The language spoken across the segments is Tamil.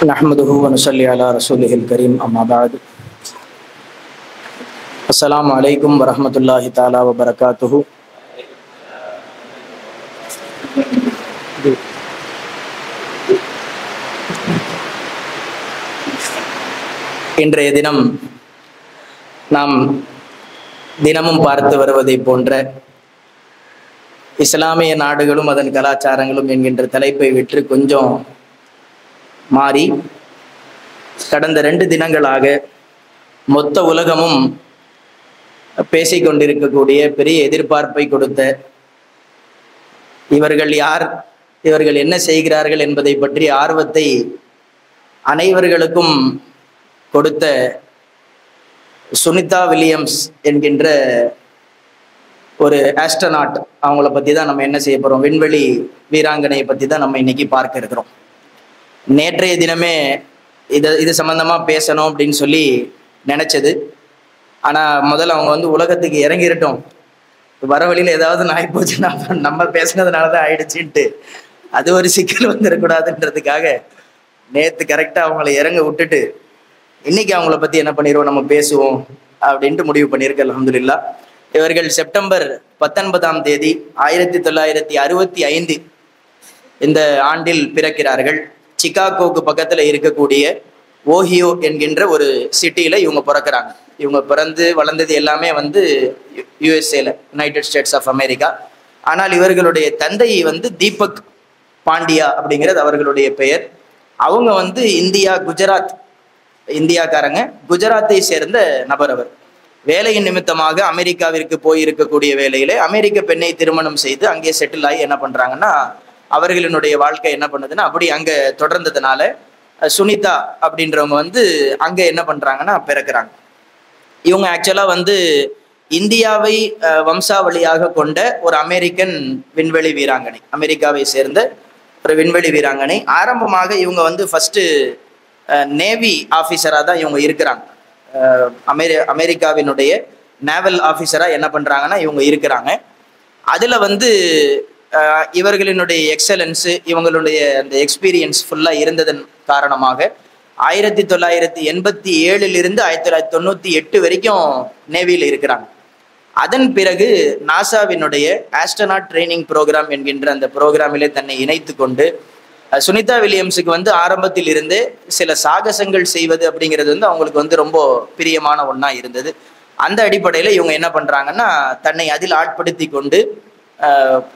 नहमदुहु व नुसल्ली अला रसूलिहिल करीम अम्मा बाद अस्सलामु अलैकुम व रहमतुल्लाहि तआला व बरकातुहु। இன்றைய தினம் நாம் தினமும் பார்த்து வருவதை போன்ற இஸ்லாமிய நாடுகளும் அதன் கலாச்சாரங்களும் என்கின்ற தலைப்பை விற்று கொஞ்சம் மாறி கடந்த 2 தினங்களாக மொத்த உலகமும் பேசிக்கொண்டிருக்கக்கூடிய பெரிய எதிர்பார்ப்பை கொடுத்த இவர்கள் யார், இவர்கள் என்ன செய்கிறார்கள் என்பதை பற்றி ஆர்வத்தை அனைவர்களுக்கும் கொடுத்த சுனிதா வில்லியம்ஸ் என்கின்ற ஒரு ஆஸ்ட்ரோநாட், அவங்கள பற்றி தான் நம்ம என்ன செய்ய போகிறோம், விண்வெளி வீராங்கனையை பற்றி தான் நம்ம இன்னைக்கு பார்க்க இருக்கிறோம். நேற்றைய தினமே இது சம்பந்தமாக பேசணும் அப்படின்னு சொல்லி நினச்சது. ஆனால் முதல்ல அவங்க உலகத்துக்கு இறங்கிடட்டும், வர வழியில் ஏதாவது நாய் போச்சுன்னா நம்ம பேசுனதுனால தான் ஆயிடுச்சுன்ட்டு அது ஒரு சிக்கல் வந்துடக்கூடாதுன்றதுக்காக நேற்று கரெக்டாக அவங்கள இறங்க விட்டுட்டு இன்னைக்கு அவங்கள பற்றி என்ன பண்ணிடுவோம், நம்ம பேசுவோம் அப்படின்ட்டு முடிவு பண்ணியிருக்கு. அல்ஹம்துலில்லாஹ். இவர்கள் செப்டம்பர் 19ஆம் தேதி 1965 இந்த ஆண்டில் பிறக்கிறார்கள். சிகாகோவுக்கு பக்கத்தில் இருக்கக்கூடிய ஓஹியோ என்கின்ற ஒரு சிட்டியில் இவங்க பிறக்கிறாங்க. இவங்க பிறந்து வளர்ந்தது எல்லாமே யுஎஸ்ஏல, யுனைடெட் ஸ்டேட்ஸ் ஆஃப் அமெரிக்கா. ஆனால் இவர்களுடைய தந்தை தீபக் பாண்டியா அப்படிங்கிறது அவர்களுடைய பெயர். அவங்க குஜராத், இந்தியாக்காரங்க, குஜராத்தை சேர்ந்த நபர். அவர் வேலையின் நிமித்தமாக அமெரிக்காவிற்கு போயிருக்கக்கூடிய வேலையிலே அமெரிக்க பெண்ணை திருமணம் செய்து அங்கே செட்டில் ஆகி என்ன பண்ணுறாங்கன்னா, அவர்களினுடைய வாழ்க்கை என்ன பண்ணுதுன்னா அப்படி அங்கே தொடர்ந்ததுனால சுனிதா அப்படின்றவங்க அங்கே என்ன பண்ணுறாங்கன்னா பிறக்கிறாங்க. இவங்க ஆக்சுவலாக இந்தியாவை வம்சாவளியாக கொண்ட ஒரு அமெரிக்கன் விண்வெளி வீராங்கனை, அமெரிக்காவை சேர்ந்த ஒரு விண்வெளி வீராங்கனை. ஆரம்பமாக இவங்க ஃபஸ்ட்டு நேவி ஆஃபீஸராக தான் இவங்க இருக்கிறாங்க. அமெரிக்காவினுடைய நேவல் ஆஃபீஸராக என்ன பண்ணுறாங்கன்னா இவங்க இருக்கிறாங்க. அதில் இவர்களினுடைய எக்ஸலன்ஸு, இவங்களுடைய அந்த எக்ஸ்பீரியன்ஸ் ஃபுல்லாக இருந்ததன் காரணமாக 1987 1998 வரைக்கும் நேவியில் இருக்கிறாங்க. அதன் பிறகு நாசாவினுடைய ஆஸ்ட்ரோநாட் ட்ரைனிங் ப்ரோக்ராம் என்கின்ற அந்த ப்ரோக்ராமிலே தன்னை இணைத்து கொண்டு சுனிதா வில்லியம்ஸுக்கு ஆரம்பத்தில் இருந்தே சில சாகசங்கள் செய்வது அப்படிங்கிறது அவங்களுக்கு ரொம்ப பிரியமான ஒன்றா இருந்தது. அந்த அடிப்படையில் இவங்க என்ன பண்ணுறாங்கன்னா தன்னை அதில் ஆட்படுத்தி கொண்டு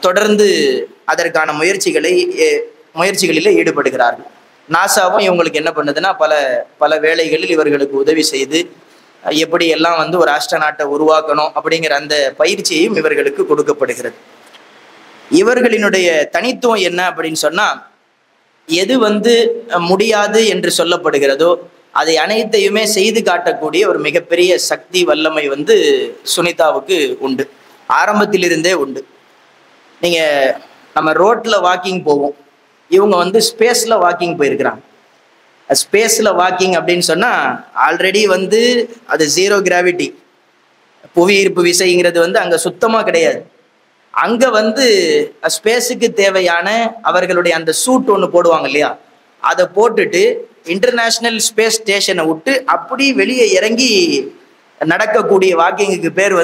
தொடர்ந்து அதற்கான முயற்சிகளில் ஈடுபடுகிறார்கள். நாசாவும் இவங்களுக்கு என்ன பண்ணுதுன்னா பல வேளைகளில் இவர்களுக்கு உதவி செய்து எப்படி எல்லாம் ஒரு ஆஸ்ட்ரோநாட்டை உருவாக்கணும் அப்படிங்கிற அந்த பயிற்சியையும் இவர்களுக்கு கொடுக்கப்படுகிறது. இவர்களினுடைய தனித்துவம் என்ன அப்படின்னு சொன்னால், எது முடியாது என்று சொல்லப்படுகிறதோ அதை அனைத்தையுமே செய்து காட்டக்கூடிய ஒரு மிகப்பெரிய சக்தி வல்லமை சுனிதாவுக்கு உண்டு, ஆரம்பத்திலிருந்தே உண்டு. நம்ம ரோட்ல வாக்கிங் போவோம், இவங்க ஸ்பேஸ்ல வாக்கிங் போயிருக்கிறாங்க. ஸ்பேஸ்ல வாக்கிங் அப்படின்னு சொன்னா ஆல்ரெடி அது 0 கிராவிட்டி, புவி ஈர்ப்பு விசைங்கிறது அங்க சுத்தமா கிடையாது. அங்க ஸ்பேஸுக்கு தேவையான அவர்களுடைய அந்த சூட் ஒன்று போடுவாங்க இல்லையா, அதை போட்டுட்டு இன்டர்நேஷனல் ஸ்பேஸ் ஸ்டேஷனை விட்டு அப்படி வெளியே இறங்கி நடக்கக்கூடிய வாக்கிங்குக்கு பேர்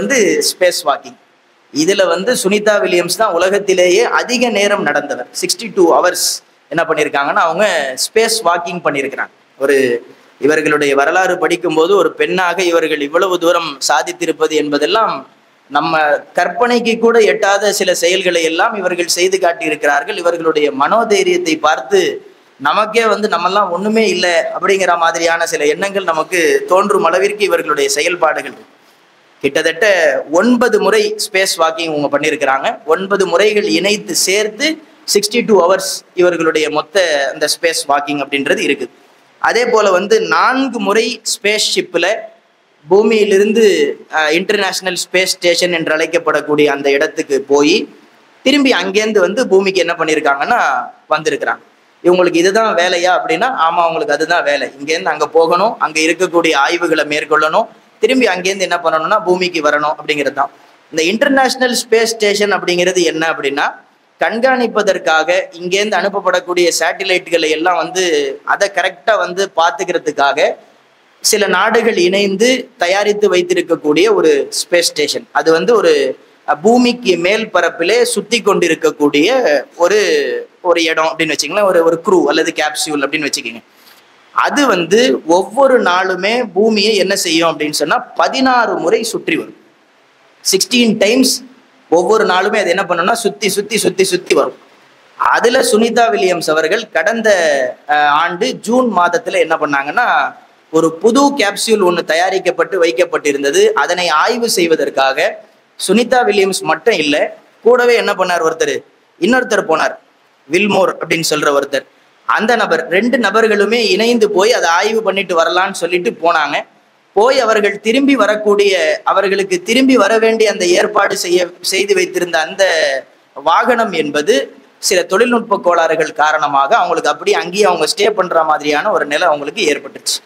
ஸ்பேஸ் வாக்கிங். இதுல சுனிதா வில்லியம்ஸ் தான் உலகத்திலேயே அதிக நேரம் நடந்தவர். 62 hours என்ன பண்ணியிருக்காங்கன்னா அவங்க ஸ்பேஸ் வாக்கிங் பண்ணியிருக்கிறாங்க. இவர்களுடைய வரலாறு படிக்கும்போது ஒரு பெண்ணாக இவர்கள் இவ்வளவு தூரம் சாதித்திருப்பது என்பதெல்லாம் நம்ம கற்பனைக்கு கூட எட்டாத சில செயல்களை எல்லாம் இவர்கள் செய்து காட்டியிருக்கிறார்கள். இவர்களுடைய மனோதைரியத்தை பார்த்து நமக்கே நம்மெல்லாம் ஒண்ணுமே இல்லை அப்படிங்கிற மாதிரியான சில எண்ணங்கள் நமக்கு தோன்றும் அளவிற்கு இவர்களுடைய செயல்பாடுகள். கிட்டத்தட்ட 9 முறை ஸ்பேஸ் வாக்கிங் இவங்க பண்ணியிருக்கிறாங்க. 9 முறைகள் இணைத்து சேர்த்து 62 hours இவர்களுடைய மொத்த அந்த ஸ்பேஸ் வாக்கிங் அப்படின்றது இருக்குது. அதே போல 4 முறை ஸ்பேஸ் ஷிப்பில் பூமியிலிருந்து இன்டர்நேஷனல் ஸ்பேஸ் ஸ்டேஷன் என்று அழைக்கப்படக்கூடிய அந்த இடத்துக்கு போய் திரும்பி அங்கேருந்து பூமிக்கு என்ன பண்ணியிருக்காங்கன்னா வந்திருக்கிறாங்க. இவங்களுக்கு இதுதான் வேலையா அப்படின்னா ஆமா, அவங்களுக்கு அதுதான் வேலை. இங்கேருந்து அங்கே போகணும், அங்கே இருக்கக்கூடிய ஆய்வுகளை மேற்கொள்ளணும், திரும்பி அங்கேருந்து என்ன பண்ணணும்னா பூமிக்கு வரணும் அப்படிங்கிறது தான். இந்த இன்டர்நேஷனல் ஸ்பேஸ் ஸ்டேஷன் அப்படிங்கிறது என்ன அப்படின்னா கண்காணிப்பதற்காக இங்கேருந்து அனுப்பப்படக்கூடிய சேட்டிலைட்டுகளை எல்லாம் வந்து அதை கரெக்டா வந்து பார்த்துக்கிறதுக்காக சில நாடுகள் இணைந்து தயாரித்து வைத்திருக்கக்கூடிய ஒரு ஸ்பேஸ் ஸ்டேஷன். அது வந்து ஒரு பூமிக்கு மேல் பரப்பிலே சுத்தி கொண்டிருக்கக்கூடிய ஒரு ஒரு இடம் அப்படின்னு வச்சுக்கலாம். ஒரு க்ரூ அல்லது கேப்சியூல் அப்படின்னு வச்சுக்கோங்க. அது வந்து ஒவ்வொரு நாளுமே பூமியை என்ன செய்யும் அப்படின்னு சொன்னா 16 முறை சுற்றி வரும். 16 டைம்ஸ் ஒவ்வொரு நாளுமே அது என்ன பண்ணணும்னா சுத்தி சுத்தி சுத்தி சுத்தி வரும். அதுல சுனிதா வில்லியம்ஸ் அவர்கள் கடந்த ஆண்டு ஜூன் மாதத்துல என்ன பண்ணாங்கன்னா ஒரு புது கேப்சியூல் ஒன்று தயாரிக்கப்பட்டு வைக்கப்பட்டிருந்தது. அதனை ஆய்வு செய்வதற்காக சுனிதா வில்லியம்ஸ் மட்டும் இல்லை, கூடவே என்ன பண்ணார் இன்னொருத்தர் போனார், வில்மோர் அப்படின்னு சொல்ற ஒருத்தர். அந்த நபர் 2 நபர்களுமே இணைந்து போய் அதை ஆய்வு பண்ணிட்டு வரலான்னு சொல்லிட்டு போனாங்க. போய் அவர்கள் அவர்களுக்கு திரும்பி வர வேண்டிய அந்த ஏற்பாடு செய்து வைத்திருந்த அந்த வாகனம் என்பது சில தொழில்நுட்ப கோளாறுகள் காரணமாக அவங்களுக்கு அப்படியே அங்கேயே அவங்க ஸ்டே பண்ற மாதிரியான ஒரு நிலை அவங்களுக்கு ஏற்பட்டுச்சு.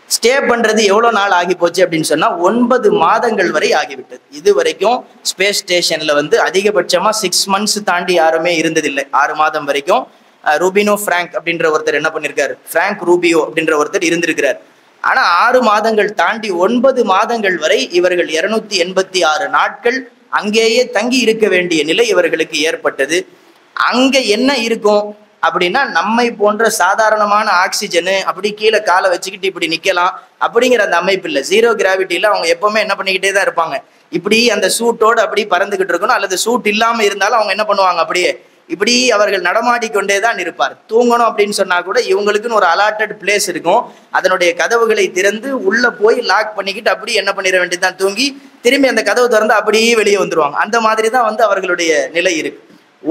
ஸ்டே பண்றது எவ்வளவு நாள் ஆகி போச்சு அப்படின்னு சொன்னா 9 மாதங்கள் வரை ஆகிவிட்டது. இது வரைக்கும் ஸ்பேஸ் ஸ்டேஷன்ல வந்து அதிகபட்சமா 6 months தாண்டி யாருமே இருந்ததில்லை. 6 மாதம் வரைக்கும் ரூபினோ பிராங்க் அப்படின்ற ஒருத்தர் என்ன பண்ணிருக்காரு, பிராங்க் ரூபியோ அப்படின்ற ஒருத்தர் இருந்திருக்கிறார். ஆனா 6 மாதங்கள் தாண்டி 9 மாதங்கள் வரை இவர்கள் 286 நாட்கள் அங்கேயே தங்கி இருக்க வேண்டிய நிலை இவர்களுக்கு ஏற்பட்டது. அங்க என்ன இருக்கும் அப்படின்னா நம்மை போன்ற சாதாரணமான ஆக்சிஜனு அப்படி கீழே காலை வச்சுக்கிட்டு இப்படி நிக்கலாம் அப்படிங்கிற அந்த அமைப்பு இல்லை. 0 கிராவிட்டியில அவங்க எப்பவுமே என்ன பண்ணிக்கிட்டே தான் இருப்பாங்க, இப்படி அந்த சூட்டோடு அப்படி பறந்துகிட்டு இருக்கணும். அல்லது சூட் இல்லாம இருந்தாலும் அவங்க என்ன பண்ணுவாங்க, அப்படியே இப்படி அவர்கள் நடமாடிக்கொண்டே தான் இருப்பார். தூங்கணும் அப்படின்னு சொன்னா கூட இவங்களுக்குன்னு ஒரு அலாட்டட் பிளேஸ் இருக்கும். அதனுடைய கதவுகளை திறந்து உள்ள போய் லாக் பண்ணிக்கிட்டு அப்படி என்ன பண்ணிட வேண்டியதுதான், தூங்கி திரும்பி அந்த கதவு திறந்து அப்படியே வெளியே வந்துருவாங்க. அந்த மாதிரி தான் வந்து அவர்களுடைய நிலை இருக்கு.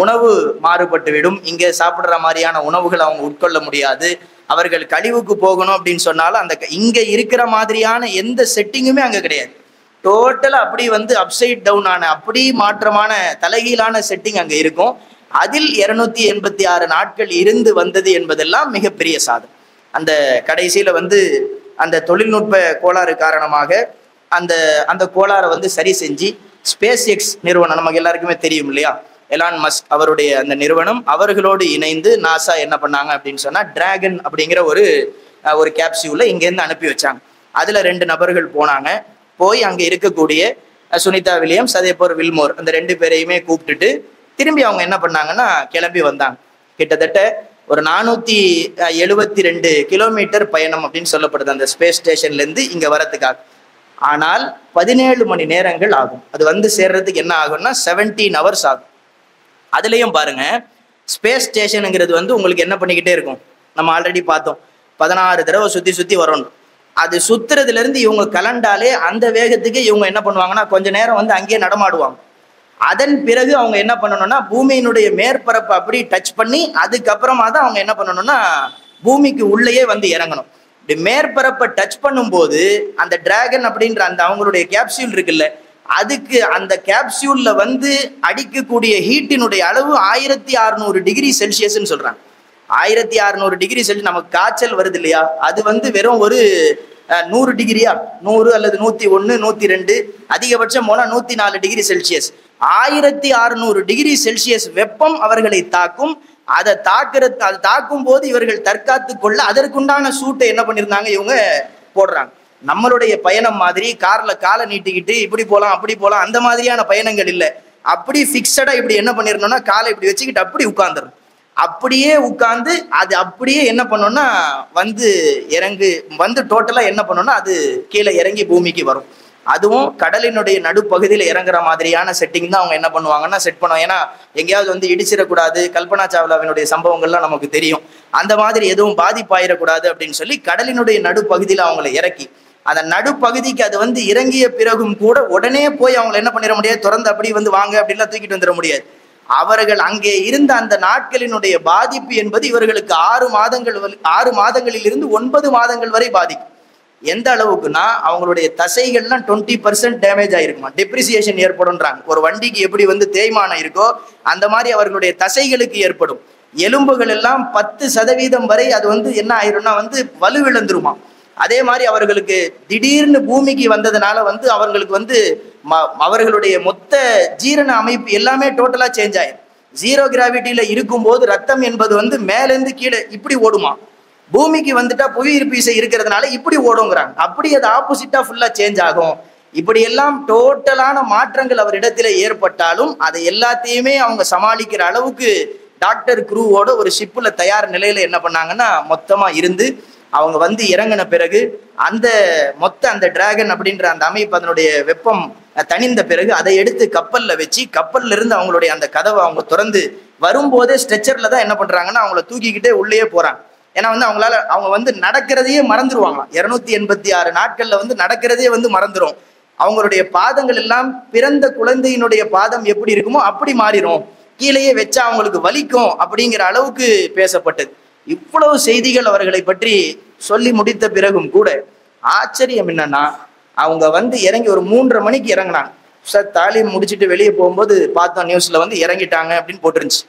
உணவு மாறுபட்டு விடும். இங்கே சாப்பிடுற மாதிரியான உணவுகளை அவங்க உட்கொள்ள முடியாது. அவர்கள் கழிவுக்கு போகணும் அப்படின்னு சொன்னாலும் அந்த இங்க இருக்கிற மாதிரியான எந்த செட்டிங்குமே அங்க கிடையாது. டோட்டலா அப்படி வந்து அப்சைட் டவுன் ஆன அப்படி மாற்றமான தலைகீழான செட்டிங் அங்க இருக்கும். அதில் 286 நாட்கள் இருந்து வந்தது என்பதெல்லாம் மிகப்பெரிய சாதனை. அந்த கடைசியில வந்து அந்த தொழில்நுட்ப கோளாறு காரணமாக அந்த கோளாறை வந்து சரி செஞ்சு ஸ்பேஸ் எக்ஸ் நிறுவனம் நமக்கு எல்லாருக்குமே தெரியும் இல்லையா, எலான் மஸ்க் அவருடைய அந்த நிறுவனம் அவர்களோடு இணைந்து நாசா என்ன பண்ணாங்க அப்படின்னு சொன்னா டிராகன் அப்படிங்கிற ஒரு கேப்சியூல இங்கேருந்து அனுப்பி வச்சாங்க. அதுல 2 நபர்கள் போனாங்க. போய் அங்க இருக்கக்கூடிய சுனிதா வில்லியம்ஸ் அதே போல் வில்மோர் அந்த 2 பேரையுமே கூப்பிட்டுட்டு திரும்பி அவங்க என்ன பண்ணாங்கன்னா கிளம்பி வந்தாங்க. கிட்டத்தட்ட ஒரு 472 கிலோமீட்டர் பயணம் அப்படின்னு சொல்லப்படுது அந்த ஸ்பேஸ் ஸ்டேஷன்ல இருந்து இங்க வரதுக்காக. ஆனால் 17 மணி நேரங்கள் ஆகும். அது வந்து சேர்றதுக்கு என்ன ஆகும்னா 17 hours ஆகும். அதுலயும் பாருங்க, ஸ்பேஸ் ஸ்டேஷனுங்கிறது வந்து உங்களுக்கு என்ன பண்ணிக்கிட்டே இருக்கும், நம்ம ஆல்ரெடி பார்த்தோம் 16 தடவை சுத்தி சுத்தி வரணும். அது சுத்துறதுல இருந்து இவங்க கலண்டாலே அந்த வேகத்துக்கு இவங்க என்ன பண்ணுவாங்கன்னா கொஞ்ச நேரம் வந்து அங்கேயே நடமாடுவாங்க. அதன் பிறகு அவங்க என்ன பண்ணணும்னா பூமியினுடைய மேற்பரப்பை அப்படி டச் பண்ணி அதுக்கப்புறமா தான் அவங்க என்ன பண்ணணும்னா பூமிக்கு உள்ளேயே வந்து இறங்கணும். இப்படி மேற்பரப்பை டச் பண்ணும்போது அந்த டிராகன் அப்படின்ற அந்த அவங்களுடைய கேப்சியூல் இருக்குல்ல, அதுக்கு அந்த கேப்சியூல்ல வந்து அடிக்கக்கூடிய ஹீட்டினுடைய அளவு 1600 டிகிரி செல்சியஸ்ன்னு சொல்றாங்க. 1600 டிகிரி செல்சியஸ். நமக்கு காய்ச்சல் வருது இல்லையா, அது வந்து வெறும் ஒரு 100 டிகிரியா, 100 அல்லது 101 102 அதிகபட்சம் போனா 104 டிகிரி செல்சியஸ். 1600 டிகிரி செல்சியஸ் வெப்பம் அவர்களை தாக்கும். அதை தாக்கும் போது இவர்கள் தற்காத்து கொள்ள அதற்குண்டான சூட்டை என்ன பண்ணிருந்தாங்க இவங்க போடுறாங்க. நம்மளுடைய பயணம் மாதிரி கார்ல காலை நீட்டிக்கிட்டு இப்படி போலாம் அப்படி போலாம் அந்த மாதிரியான பயணங்கள் இல்லை. அப்படி பிக்சடா இப்படி என்ன பண்ணிருந்தோம்னா காலை இப்படி வச்சுக்கிட்டு அப்படி உட்கார்ந்துடும். அப்படியே உட்கார்ந்து அது அப்படியே என்ன பண்ணோம்னா வந்து டோட்டலா என்ன பண்ணோம்னா அது கீழே இறங்கி பூமிக்கு வரும். அதுவும் கடலினுடைய நடுப்பகுதியில் இறங்குற மாதிரியான செட்டிங் தான் அவங்க என்ன பண்ணுவாங்கன்னா செட் பண்ணுவாங்க. ஏன்னா எங்கேயாவது வந்து இடிச்சிடக்கூடாது. கல்பனா சாவ்லாவினுடைய சம்பவங்கள்லாம் நமக்கு தெரியும். அந்த மாதிரி எதுவும் பாதிப்பாயிடக்கூடாது அப்படின்னு சொல்லி கடலினுடைய நடுப்பகுதியில் அவங்களை இறக்கி அந்த நடுப்பகுதிக்கு அது வந்து இறங்கிய பிறகும் கூட உடனே போய் அவங்களை என்ன பண்ணிட முடியாது, திறந்து அப்படி வந்து வாங்க அப்படின்லாம் தூக்கிட்டு வந்துட முடியாது. அவர்கள் அங்கே இருந்த அந்த நாட்களினுடைய பாதிப்பு என்பது இவர்களுக்கு 6 மாதங்களில் இருந்து 9 மாதங்கள் வரை பாதிக்கும். எந்த அளவுக்குன்னா அவங்களுடைய தசைகள்லாம் 20% டேமேஜ் ஆயிருக்குமா, டெப்ரிசியேஷன் ஏற்படும்ன்றாங்க. ஒரு வண்டிக்கு எப்படி வந்து தேய்மானம் இருக்கோ அந்த மாதிரி அவர்களுடைய தசைகளுக்கு ஏற்படும். எலும்புகள் எல்லாம் 10% வரை அது வந்து என்ன ஆயிரும்னா வந்து வலுவிழந்துருமா. அதே மாதிரி அவர்களுக்கு திடீர்னு பூமிக்கு வந்ததுனால வந்து அவர்களுக்கு வந்து அவர்களுடைய மொத்த ஜீரண அமைப்பு எல்லாமே டோட்டலா சேஞ்ச் ஆயிரும். ஜீரோ கிராவிட்டியில இருக்கும்போது ரத்தம் என்பது வந்து மேலேருந்து கீழே இப்படி ஓடுமா, பூமிக்கு வந்துட்டா புவி ஈர்ப்பு விசை இருக்கிறதுனால இப்படி ஓடுங்கிறாங்க. அப்படி அது ஆப்போசிட்டா ஃபுல்லா சேஞ்ச் ஆகும். இப்படி எல்லாம் டோட்டலான மாற்றங்கள் அவரிடத்துல ஏற்பட்டாலும் அதை எல்லாத்தையுமே அவங்க சமாளிக்கிற அளவுக்கு டாக்டர் குரூவோட ஒரு ஷிப்புல தயார் நிலையில என்ன பண்ணாங்கன்னா மொத்தமா இருந்து அவங்க வந்து இறங்கின பிறகு அந்த டிராகன் அப்படின்ற அந்த அமைப்பு அதனுடைய வெப்பம் தணிந்த பிறகு அதை எடுத்து கப்பல்ல வச்சு கப்பல்ல இருந்து அவங்களுடைய அந்த கதவை அவங்க திறந்து வரும்போதே ஸ்ட்ரெச்சர்ல தான் என்ன பண்றாங்கன்னா அவங்கள தூக்கிக்கிட்டே உள்ளேயே போறாங்க. ஏன்னா வந்து அவங்க வந்து நடக்கிறதையே மறந்துடுவாங்களாம். 286 நாட்கள்ல வந்து நடக்கிறதே வந்து மறந்துடும். அவங்களுடைய பாதங்கள் எல்லாம் பிறந்த குழந்தையினுடைய பாதம் எப்படி இருக்குமோ அப்படி மாறிடும், கீழேயே வச்சா அவங்களுக்கு வலிக்கும் அப்படிங்கிற அளவுக்கு பேசப்பட்டது. இவ்வளவு செய்திகள் அவர்களை பற்றி சொல்லி முடித்த பிறகும் கூட ஆச்சரியம் என்னன்னா, அவங்க வந்து இறங்கி ஒரு 3:30 மணிக்கு இறங்கினாங்க. சார் தாலீம் முடிச்சுட்டு வெளியே போகும்போது பார்த்தோம் நியூஸ்ல வந்து இறங்கிட்டாங்க அப்படின்னு போட்டுருந்துச்சு.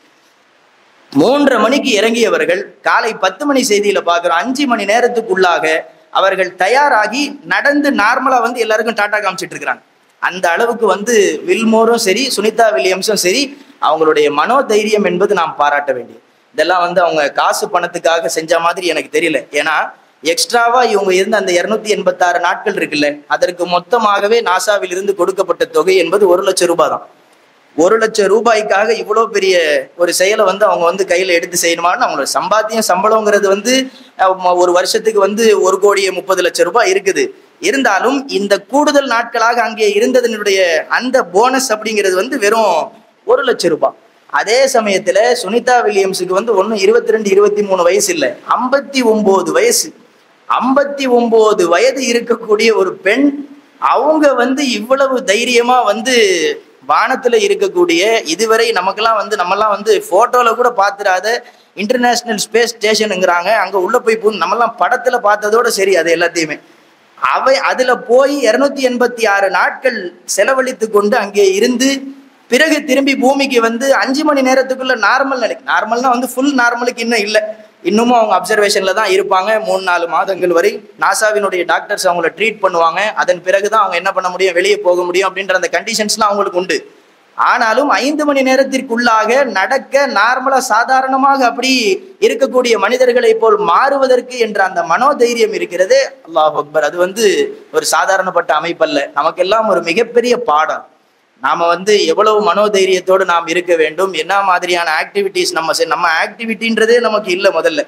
3:30 மணிக்கு இறங்கியவர்கள் காலை 10 மணி செய்தியில பார்க்கிறோம் 5 மணி நேரத்துக்குள்ளாக அவர்கள் தயாராகி நடந்து நார்மலா வந்து எல்லாருக்கும் டாட்டா காமிச்சிட்டு இருக்கிறாங்க. அந்த அளவுக்கு வந்து வில்மோரும் சரி சுனிதா வில்லியம்ஸும் சரி அவங்களுடைய மனோதைரியம் என்பது நாம் பாராட்ட வேண்டியது. இதெல்லாம் வந்து அவங்க காசு பணத்துக்காக செஞ்ச மாதிரி எனக்கு தெரியல. ஏன்னா எக்ஸ்ட்ராவா இவங்க இருந்த அந்த 286 நாட்கள் இருக்குல்ல, அதற்கு மொத்தமாகவே நாசாவில் இருந்து கொடுக்கப்பட்ட தொகை என்பது 1 லட்சம் ரூபாய் தான். 1 லட்சம் ரூபாய்க்காக இவ்வளவு பெரிய ஒரு செயலை வந்து அவங்க வந்து கையில எடுத்து செய்யணுமான்னு அவங்களோட சம்பளங்கிறது வந்து ஒரு வருஷத்துக்கு வந்து 1,30,00,000 ரூபாய் இருக்குது. இருந்தாலும் இந்த கூடுதல் நாட்களாக அங்கே இருந்ததனுடைய அந்த போனஸ் அப்படிங்கிறது வந்து வெறும் 1 லட்சம் ரூபாய். அதே சமயத்துல சுனிதா வில்லியம்ஸுக்கு வந்து ஒன்னும் 22, 23 வயசு இல்லை, 59 வயசு. 59 வயது இருக்கக்கூடிய ஒரு பெண் அவங்க வந்து இவ்வளவு தைரியமா வந்து வானத்துல இருக்கக்கூடிய இதுவரை நமக்கெல்லாம் வந்து நம்மெல்லாம் வந்து போட்டோல கூட பார்த்துடாத இன்டர்நேஷனல் ஸ்பேஸ் ஸ்டேஷனுங்கிறாங்க, அங்க உள்ள போய் நம்மெல்லாம் படத்துல பார்த்ததோட சரி அது எல்லாத்தையுமே அதுல போய் 286 நாட்கள் செலவழித்து கொண்டு அங்கே இருந்து பிறகு திரும்பி பூமிக்கு வந்து 5 மணி நேரத்துக்குள்ள நார்மல் நிலைக்கு, நார்மல்னா வந்து ஃபுல் நார்மலுக்கு இன்னும் இல்லை, இன்னமும் அவங்க அப்சர்வேஷன்ல தான் இருப்பாங்க 3-4 மாதங்கள் வரை. நாசாவினுடைய டாக்டர்ஸ் அவங்கள ட்ரீட் பண்ணுவாங்க. அதன் பிறகுதான் அவங்க என்ன பண்ண முடியும், வெளியே போக முடியும் அப்படின்ற அந்த கண்டிஷன்ஸ்லாம் அவங்களுக்கு உண்டு. ஆனாலும் 5 மணி நேரத்திற்குள்ளாக நடக்க நார்மலா சாதாரணமாக அப்படி இருக்கக்கூடிய மனிதர்களை போல் மாறுவதற்கு என்ற அந்த மனோதைரியம் இருக்கிறது. அல்லாஹ் அக்பர். அது வந்து ஒரு சாதாரணப்பட்ட அமைப்பல்ல, நமக்கெல்லாம் ஒரு மிகப்பெரிய பாடம். நாம வந்து எவ்வளவு மனோதைரியத்தோடு நாம் இருக்க வேண்டும், என்ன மாதிரியான ஆக்டிவிட்டிஸ் நம்ம ஆக்டிவிட்டின்றதே நமக்கு இல்லை. முதல்ல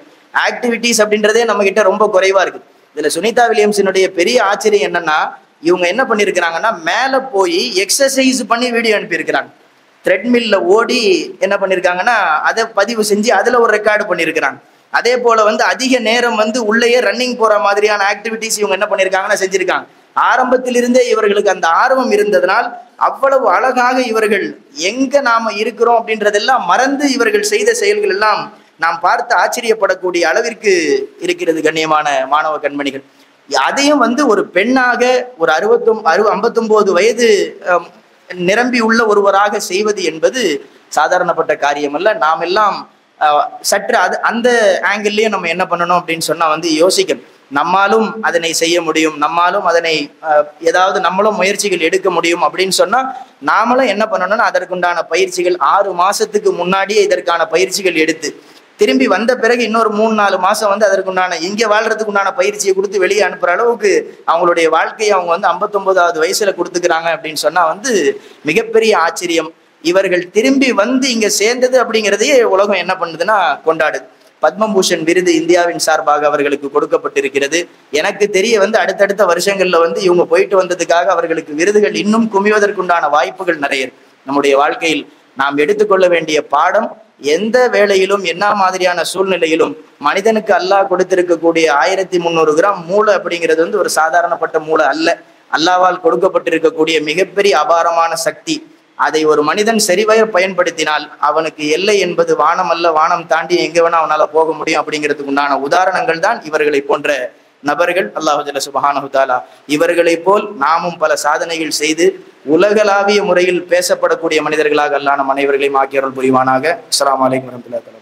ஆக்டிவிட்டிஸ் அப்படின்றதே நம்ம கிட்ட ரொம்ப குறைவா இருக்கு. இதுல சுனிதா வில்லியம்ஸினுடைய பெரிய ஆச்சரியம் என்னன்னா, இவங்க என்ன பண்ணிருக்கிறாங்கன்னா மேல போய் எக்ஸசைஸ் பண்ணி வீடியோ அனுப்பியிருக்கிறாங்க. த்ரெட்மில்ல ஓடி என்ன பண்ணிருக்காங்கன்னா அதை பதிவு செஞ்சு அதுல ஒரு ரெக்கார்டு பண்ணிருக்கிறாங்க. அதே போல வந்து அதிக நேரம் வந்து உள்ளேயே ரன்னிங் போற மாதிரியான ஆக்டிவிட்டிஸ் இவங்க என்ன பண்ணிருக்காங்கன்னா செஞ்சிருக்காங்க. ஆரம்பத்திலிருந்தே இவர்களுக்கு அந்த ஆர்வம் இருந்ததனால் அவ்வளவு அழகாக இவர்கள் எங்க நாம இருக்கிறோம் அப்படின்றதெல்லாம் மறந்து இவர்கள் செய்த செயல்கள் எல்லாம் நாம் பார்த்து ஆச்சரியப்படக்கூடிய அளவிற்கு இருக்கிறது. கண்ணியமான மாணவ கண்மணிகள், அதையும் வந்து ஒரு பெண்ணாக ஒரு 59 வயது நிரம்பி உள்ள ஒருவராக செய்வது என்பது சாதாரணப்பட்ட காரியம் அல்ல. நாம் எல்லாம் சற்று அந்த ஆங்கிள்லயே நம்ம என்ன பண்ணணும் அப்படின்னு சொன்னா வந்து யோசிக்கணும். நம்மாலும் அதனை செய்ய முடியும், நம்மாலும் அதனை ஏதாவது நம்மளும் முயற்சிகள் எடுக்க முடியும் அப்படின்னு சொன்னா நாமளும் என்ன பண்ணணும்னா அதற்குண்டான பயிற்சிகள் 6 மாசத்துக்கு முன்னாடியே இதற்கான பயிற்சிகள் எடுத்து திரும்பி வந்த பிறகு இன்னொரு 3-4 மாசம் வந்து அதற்குண்டான இங்க வாழ்றதுக்கு உண்டான பயிற்சியை கொடுத்து வெளியே அனுப்புற அளவுக்கு அவங்களுடைய வாழ்க்கையை அவங்க வந்து 59வது வயசுல கொடுத்துக்கிறாங்க அப்படின்னு சொன்னா வந்து மிகப்பெரிய ஆச்சரியம். இவர்கள் திரும்பி வந்து இங்க சேர்ந்தது அப்படிங்கிறதையே உலகம் என்ன பண்ணுதுன்னா கொண்டாடுது. பத்மபூஷன் விருது இந்தியாவின் சார்பாக அவர்களுக்கு கொடுக்கப்பட்டிருக்கிறது. எனக்கு தெரிய வந்து அடுத்தடுத்த வருஷங்கள்ல வந்து இவங்க போயிட்டு வந்ததுக்காக அவர்களுக்கு விருதுகள் இன்னும் குமிவதற்குண்டான வாய்ப்புகள் நிறைய இருக்கு. நம்முடைய வாழ்க்கையில் நாம் எடுத்துக்கொள்ள வேண்டிய பாடம், எந்த வேளையிலும் என்ன மாதிரியான சூழ்நிலையிலும் மனிதனுக்கு அல்லாஹ் கொடுத்திருக்கக்கூடிய 1300 கிராம் மூளை அப்படிங்கிறது வந்து ஒரு சாதாரணப்பட்ட மூளை அல்ல. அல்லாஹ்வால் கொடுக்கப்பட்டிருக்கக்கூடிய மிகப்பெரிய அபாரமான சக்தி. அதை ஒரு மனிதன் சரிவர பயன்படுத்தினால் அவனுக்கு எல்லை என்பது வானம் அல்ல, வானம் தாண்டி எங்க வேணா அவனால போக முடியும் அப்படிங்கிறதுக்கு உண்டான உதாரணங்கள் தான் இவர்களை போன்ற நபர்கள். அல்லாஹு ஜல்ல சுப்ஹானஹு தஆலா இவர்களை போல் நாமும் பல சாதனைகள் செய்து உலகளாவிய முறையில் பேசப்படக்கூடிய மனிதர்களாக அல்லாஹ் நம் அனைவர்களையும் ஆக்கி அருள் புரிவானாக. அஸ்ஸலாமு அலைக்கும் வரஹ்மத்துல்லாஹி.